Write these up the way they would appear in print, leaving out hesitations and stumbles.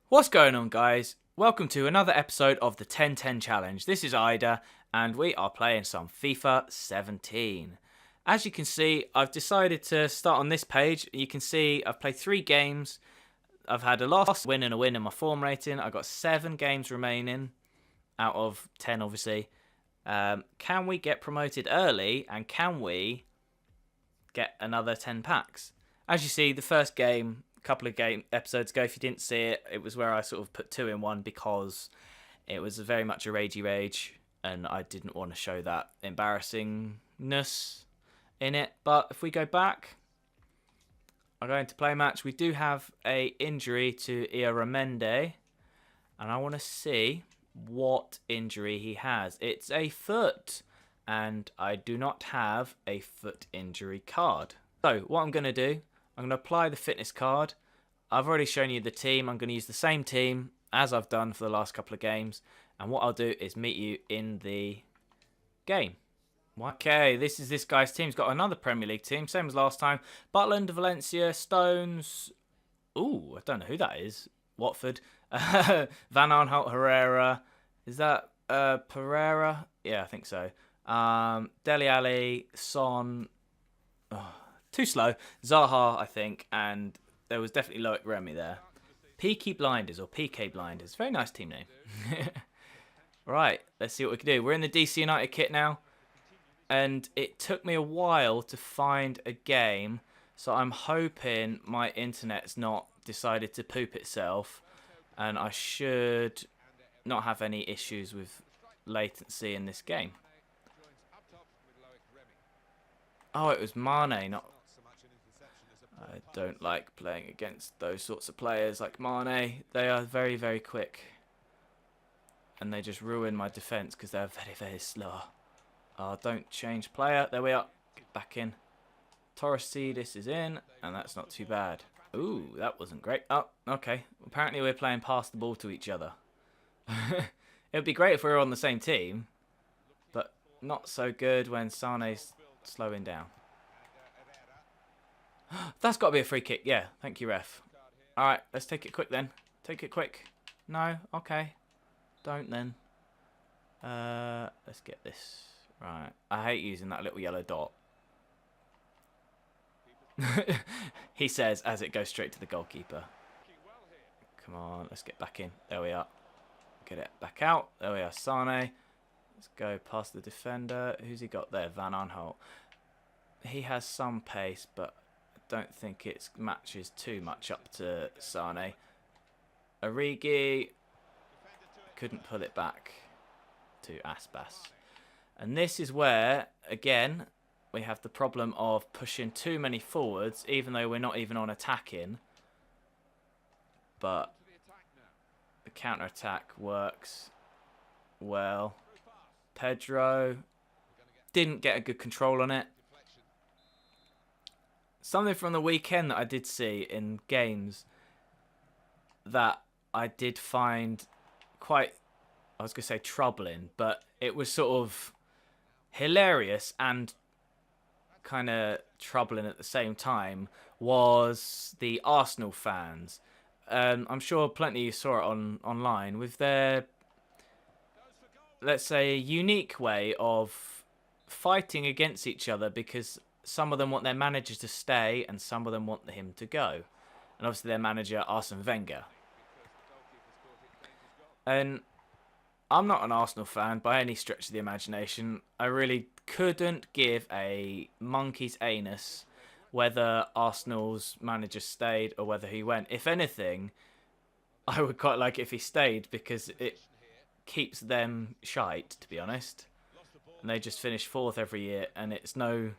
What's going on, guys? Welcome to another episode of the 10-10 Challenge. This is Ida, and we are playing some FIFA 17. As you can see, I've decided to start on this page. You can see I've played 3 games. I've had a loss, win and a win in my form rating. I've got 7 games remaining out of 10, obviously. Can we get promoted early, and can we get another 10 packs? As you see, the first game, a couple of episodes ago, if you didn't see it, it was where I sort of put 2 in 1 because it was very much a ragey rage and I didn't want to show that embarrassingness in it. But if we go back, I go into play match. We do have a injury to Ioramende, and I want to see what injury he has. It's a foot, and I do not have a foot injury card. So what I'm going to do, I'm going to apply the fitness card. I've already shown you the team. I'm going to use the same team as I've done for the last couple of games. And what I'll do is meet you in the game. Okay, this is this guy's team. He's got another Premier League team, same as last time. Butland, Valencia, Stones. Ooh, I don't know who that is. Watford. Van Aanholt, Herrera. Is that Pereira? Yeah, I think so. Dele Alli, Son. Oh, too slow. Zaha, I think. And there was definitely Loic Remy there. Peaky Blinders or PK Blinders. Very nice team name. Right, let's see what we can do. We're in the DC United kit now. And it took me a while to find a game. So I'm hoping my internet's not decided to poop itself. And I should not have any issues with latency in this game. Oh, it was Mane, not... I don't like playing against those sorts of players like Mane. They are very, very quick. And they just ruin my defence because they're very, very slow. Oh, don't change player. There we are. Get back in. Torresidis is in, and that's not too bad. Ooh, that wasn't great. Oh, okay. Apparently we're playing pass the ball to each other. It would be great if we were on the same team, but not so good when Sane's slowing down. That's got to be a free kick. Yeah, thank you, ref. All right, let's take it quick then. Take it quick. No, okay. Don't then. Let's get this. Right. I hate using that little yellow dot. He says as it goes straight to the goalkeeper. Come on, let's get back in. There we are. Get it back out. There we are, Sane. Let's go past the defender. Who's he got there? Van Aanholt. He has some pace, but I don't think it matches too much up to Sane. Origi couldn't pull it back to Aspas. And this is where, again, we have the problem of pushing too many forwards, even though we're not even on attacking. But the counter-attack works well. Pedro didn't get a good control on it. Something from the weekend that I did see in games that I did find quite, I was going to say troubling, but it was sort of hilarious and kind of troubling at the same time, was the Arsenal fans. I'm sure plenty of you saw it online with their, let's say, unique way of fighting against each other, because some of them want their manager to stay and some of them want him to go. And obviously their manager, Arsene Wenger. And I'm not an Arsenal fan by any stretch of the imagination. I really couldn't give a monkey's anus whether Arsenal's manager stayed or whether he went. If anything, I would quite like it if he stayed, because it keeps them shite, to be honest. And they just finish 4th every year, and it's no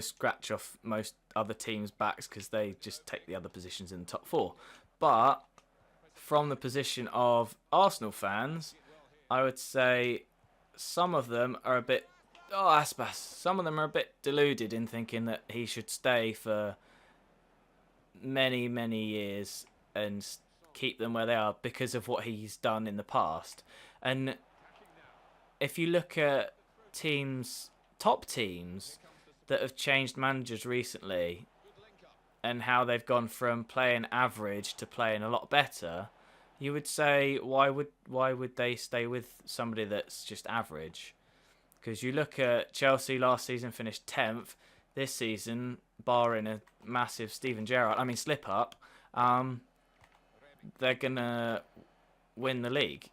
scratch off most other teams' backs because they just take the other positions in the top 4. But from the position of Arsenal fans, I would say some of them are a bit... Oh, Aspas. Some of them are a bit deluded in thinking that he should stay for many, many years and keep them where they are because of what he's done in the past. And if you look at teams, top teams that have changed managers recently, and how they've gone from playing average to playing a lot better, you would say why would they stay with somebody that's just average? Because you look at Chelsea last season, finished 10th. This season, barring a massive Steven Gerrard, slip up, they're gonna win the league,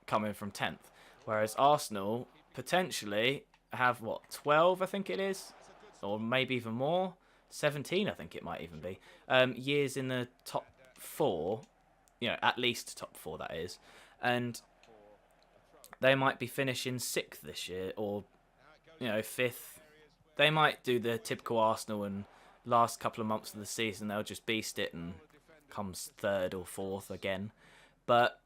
coming from 10th. Whereas Arsenal potentially have 12, I think it is, or maybe even more, 17, I think it might even be. Years in the top four, at least top four that is, and they might be finishing 6th this year, or 5th. They might do the typical Arsenal and last couple of months of the season they'll just beast it and comes 3rd or 4th again. But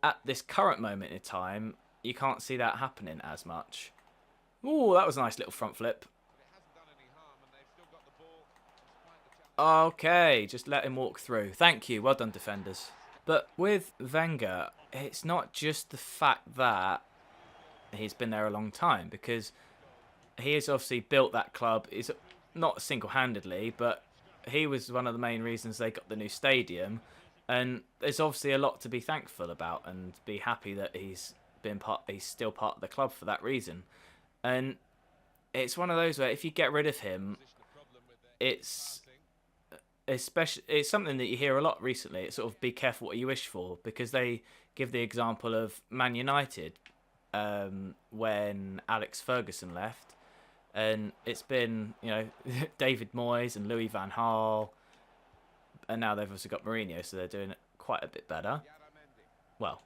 at this current moment in time, you can't see that happening as much. Ooh, that was a nice little front flip. Okay, just let him walk through. Thank you, well done defenders. But with Wenger, it's not just the fact that he's been there a long time, because he has obviously built that club. It's not single-handedly, but he was one of the main reasons they got the new stadium. And there's obviously a lot to be thankful about and be happy that he's still part of the club for that reason. And it's one of those where if you get rid of him, it's something that you hear a lot recently. It's sort of be careful what you wish for, because they give the example of Man United when Alex Ferguson left, and it's been David Moyes and Louis van Gaal, and now they've also got Mourinho, so they're doing it quite a bit better. Well,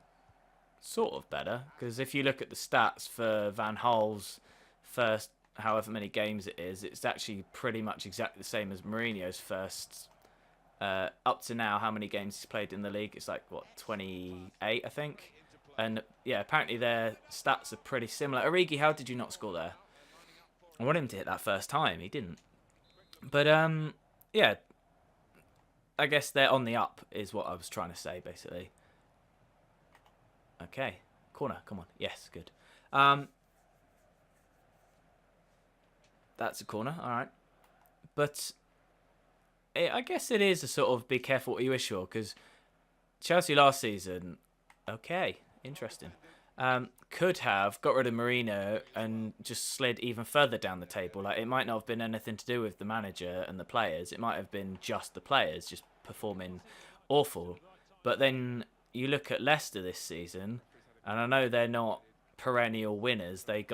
sort of better, because if you look at the stats for Van Gaal's first however many games it is, it's actually pretty much exactly the same as Mourinho's first. Up to now, how many games he's played in the league? It's like 28, I think. And yeah, apparently their stats are pretty similar. Origi, how did you not score there? I wanted him to hit that first time. He didn't. But yeah, I guess they're on the up is what I was trying to say, basically. Okay, corner, come on. Yes, good. That's a corner, all right. But I guess it is a sort of be careful what you wish for, because Chelsea last season, okay, interesting, could have got rid of Mourinho and just slid even further down the table. Like, it might not have been anything to do with the manager and the players. It might have been just the players just performing awful. But then you look at Leicester this season, and I know they're not perennial winners. They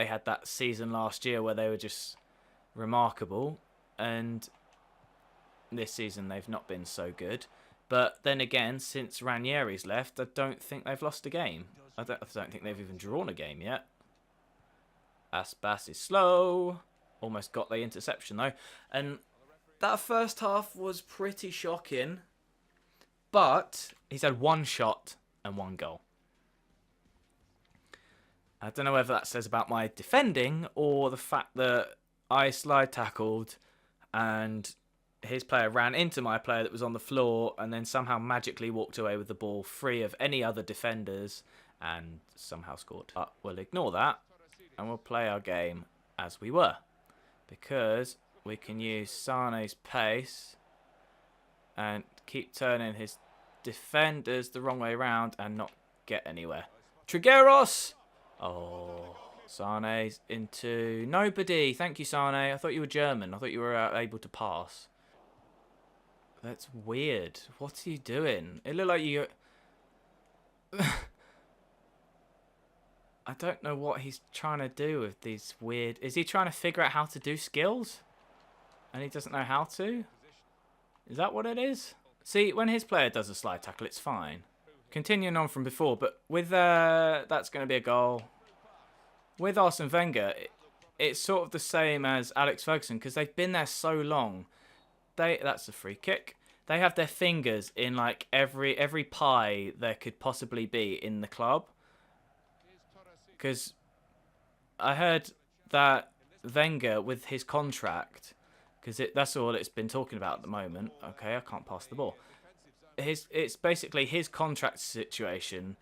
had that season last year where they were just remarkable, and this season they've not been so good. But then again, since Ranieri's left, I don't think they've lost a game. I don't think they've even drawn a game yet. Aspas is slow. Almost got the interception though. And that first half was pretty shocking. But he's had one shot and one goal. I don't know whether that says about my defending or the fact that I slide tackled and his player ran into my player that was on the floor and then somehow magically walked away with the ball free of any other defenders and somehow scored. But we'll ignore that and we'll play our game as we were, because we can use Sane's pace and keep turning his defenders the wrong way around and not get anywhere. Trigueros! Oh, Sane's into nobody. Thank you, Sane. I thought you were German. I thought you were able to pass. That's weird. What are you doing? It looked like you... I don't know what he's trying to do with these weird... Is he trying to figure out how to do skills? And he doesn't know how to? Is that what it is? See, when his player does a slide tackle, it's fine. Continuing on from before, but with... that's going to be a goal. With Arsene Wenger, it's sort of the same as Alex Ferguson, because they've been there so long. That's a free kick. They have their fingers in like every pie there could possibly be in the club. Because I heard that Wenger, with his contract, because that's all it's been talking about at the moment. Okay, I can't pass the ball. It's basically his contract situation.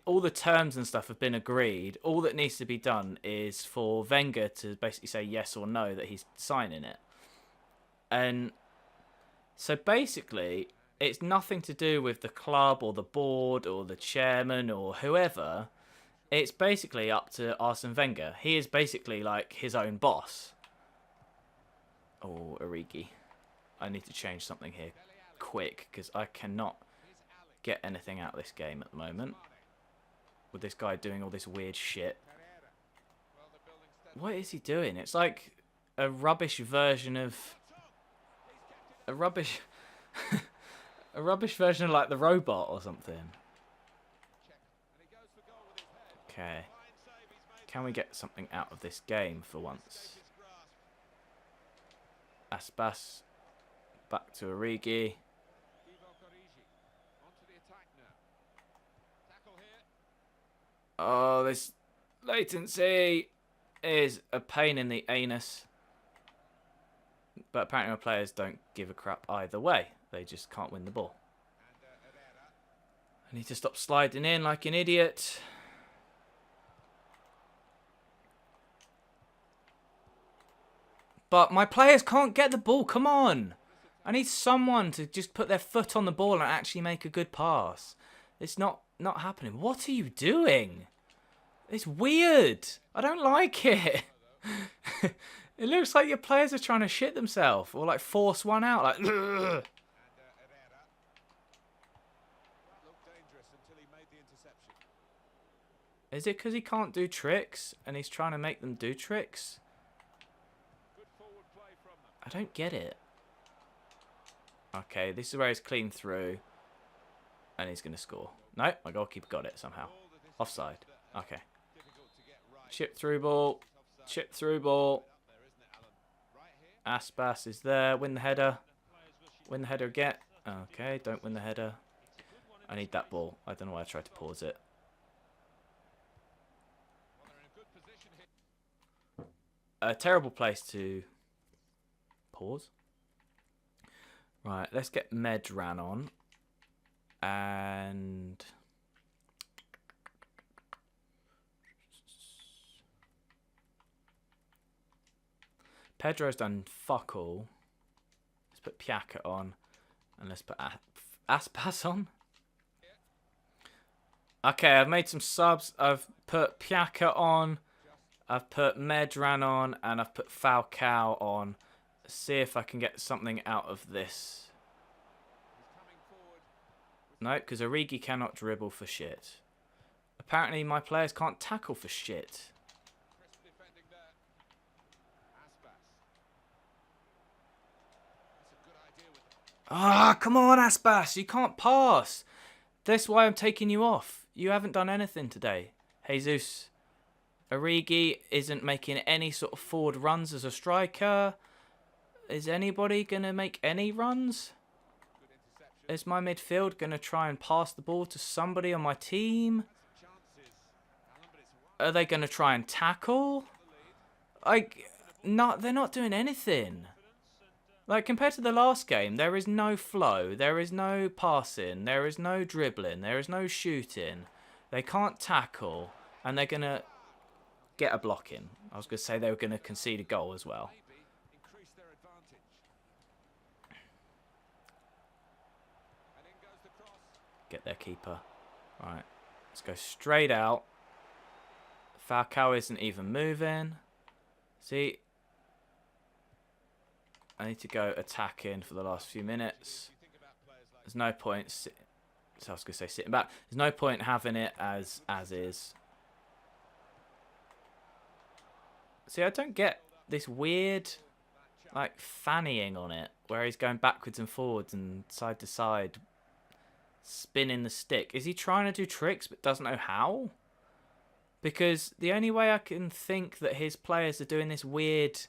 All the terms and stuff have been agreed. All that needs to be done is for Wenger to basically say yes or no that he's signing it. And so basically, it's nothing to do with the club or the board or the chairman or whoever. It's basically up to Arsene Wenger. He is basically like his own boss. Oh, Origi. I need to change something here quick because I cannot get anything out of this game at the moment. With this guy doing all this weird shit. What is he doing? It's like a rubbish version of... A rubbish... a rubbish version of like the robot or something. Okay. Can we get something out of this game for once? Aspas. Back to Origi. Oh, this latency is a pain in the anus. But apparently my players don't give a crap either way. They just can't win the ball. I need to stop sliding in like an idiot. But my players can't get the ball. Come on. I need someone to just put their foot on the ball and actually make a good pass. It's not happening. What are you doing? It's weird. I don't like it. It looks like your players are trying to shit themselves or like force one out. Like, ugh. Is it because he can't do tricks and he's trying to make them do tricks? I don't get it. Okay, this is where he's clean through. And he's going to score. No, my goalkeeper got it somehow. Offside. Okay. Chip through ball. Chip through ball. Aspas is there. Win the header. Win the header again. Okay, don't win the header. I need that ball. I don't know why I tried to pause it. A terrible place to pause. Right, let's get Medran on. And Pedro's done fuck all. Let's put Piaka on. And let's put Aspas on. Okay, I've made some subs. I've put Piaka on. I've put Medran on. And I've put Falcao on. Let's see if I can get something out of this. No, because Origi cannot dribble for shit. Apparently my players can't tackle for shit. Ah, come on, Aspas. You can't pass. That's why I'm taking you off. You haven't done anything today. Jesus. Origi isn't making any sort of forward runs as a striker. Is anybody going to make any runs? Is my midfield going to try and pass the ball to somebody on my team? Are they going to try and tackle? They're not doing anything. Like, compared to the last game, there is no flow. There is no passing. There is no dribbling. There is no shooting. They can't tackle. And they're going to get a block in. I was going to say they were going to concede a goal as well. Get their keeper. Right. Let's go straight out. Falcao isn't even moving. See? I need to go attacking for the last few minutes. There's no point... So I was going to say sitting back. There's no point having it as is. See, I don't get this weird, like, fannying on it. Where he's going backwards and forwards and side to side. Spinning the stick. Is he trying to do tricks but doesn't know how? Because the only way I can think that his players are doing this weird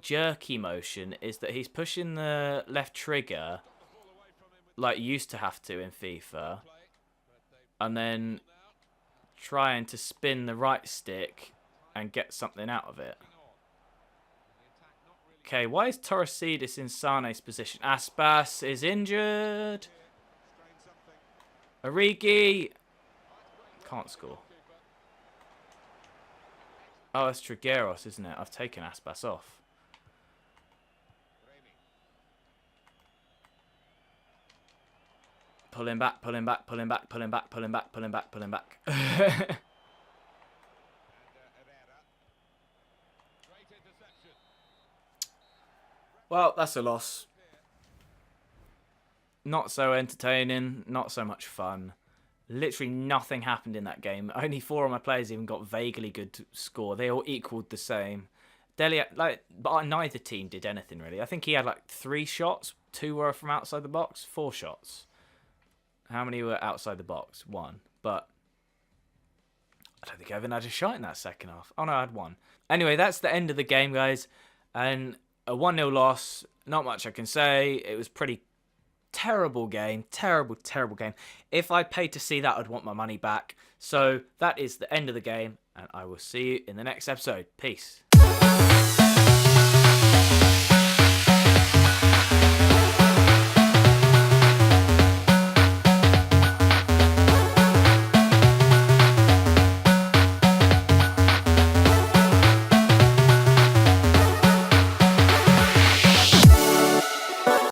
jerky motion is that he's pushing the left trigger like you used to have to in FIFA, and then trying to spin the right stick and get something out of it. Okay, why is Torresidis in Sane's position? Aspas is injured. Origi can't score. Oh, it's Trigueros, isn't it? I've taken Aspas off. Pulling back, pulling back, pulling back, pulling back, pulling back, pulling back, pulling back. Well, that's a loss. Not so entertaining, not so much fun. Literally nothing happened in that game. Only 4 of my players even got vaguely good score. They all equaled the same. Deli, but neither team did anything really. I think he had like 3 shots. 2 were from outside the box. 4 shots. How many were outside the box? 1. But I don't think I even had a shot in that second half. Oh no, I had 1. Anyway, that's the end of the game, guys. And a 1-0 loss. Not much I can say. It was pretty terrible game. Terrible game. If I paid to see that, I'd want my money back. So that is the end of the game. And I will see you in the next episode. Peace.